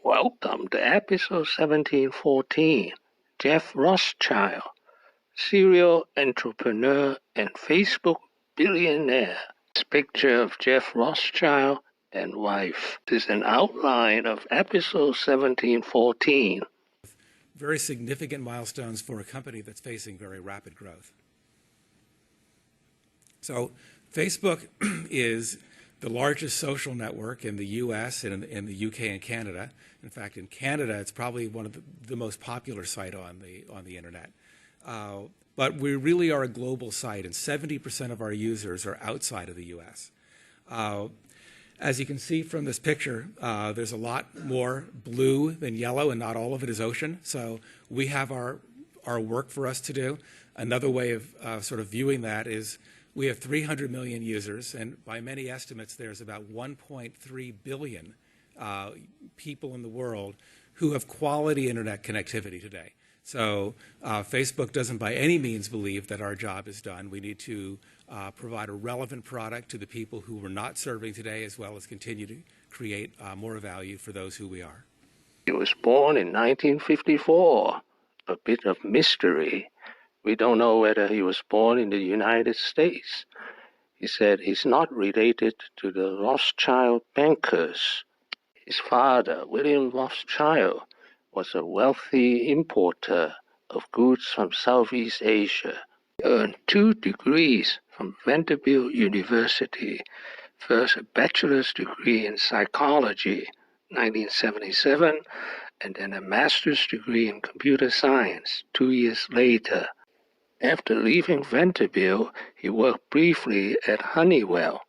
Welcome to episode 1714. Jeff Rothschild, serial entrepreneur and Facebook billionaire. This picture of Jeff Rothschild and wife. This is an outline of episode 1714. Very significant milestones for a company that's facing very rapid growth. So Facebook is the largest social network in the US and in the UK and Canada. In fact, in Canada, it's probably one of the most popular site on the internet. But we really are a global site, and 70% of our users are outside of the US. As you can see from this picture, there's a lot more blue than yellow, and not all of it is ocean. So we have our work for us to do. Another way of sort of viewing that is we have 300 million users, and by many estimates, there's about 1.3 billion people in the world who have quality internet connectivity today. So Facebook doesn't by any means believe that our job is done. We need to provide a relevant product to the people who we're not serving today, as well as continue to create more value for those who we are. He was born in 1954. A bit of mystery. We don't know whether he was born in the United States. He said he's not related to the Rothschild bankers. His father, William Rothschild, was a wealthy importer of goods from Southeast Asia. He earned 2 degrees from Vanderbilt University. First, a bachelor's degree in psychology, 1977, and then a master's degree in computer science 2 years later. After leaving Vanderbilt, he worked briefly at Honeywell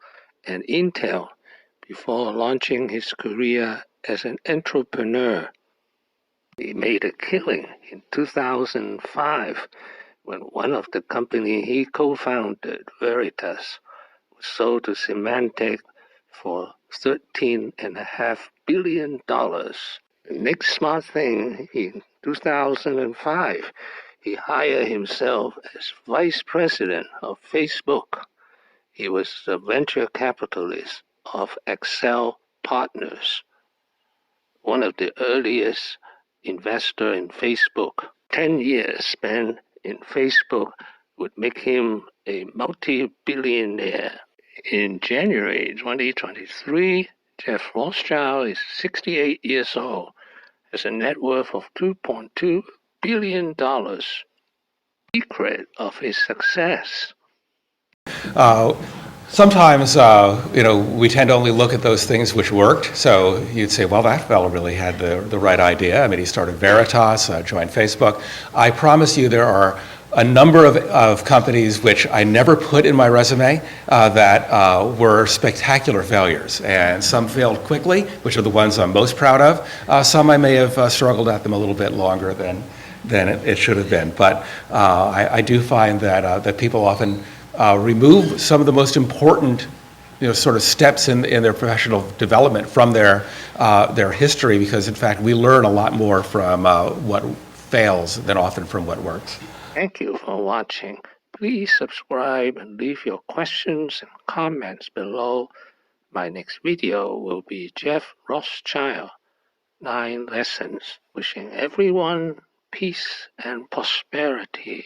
and Intel before launching his career as an entrepreneur. He made a killing in 2005 when one of the companies he co-founded, Veritas, was sold to Symantec for $13.5 billion. The next smart thing, in 2005, he hired himself as vice president of Facebook. He was the venture capitalist of Accel Partners, one of the earliest investors in Facebook. 10 years spent in Facebook would make him a multi-billionaire. In January 2023, Jeff Rothschild is 68 years old, has a net worth of $2.2 billion. Secret of his success. Sometimes, we tend to only look at those things which worked. So you'd say, well, that fellow really had the right idea. I mean, he started Veritas, joined Facebook. I promise you there are a number of companies which I never put in my resume that were spectacular failures. And some failed quickly, which are the ones I'm most proud of. Some I may have struggled at them a little bit longer than it should have been. But I do find that people often remove some of the most important sort of steps in their professional development from their history, because in fact we learn a lot more from what fails than often from what works. Thank you for watching. Please subscribe and leave your questions and comments below. My next video will be Jeff Rothschild, 9 lessons. Wishing everyone peace and prosperity.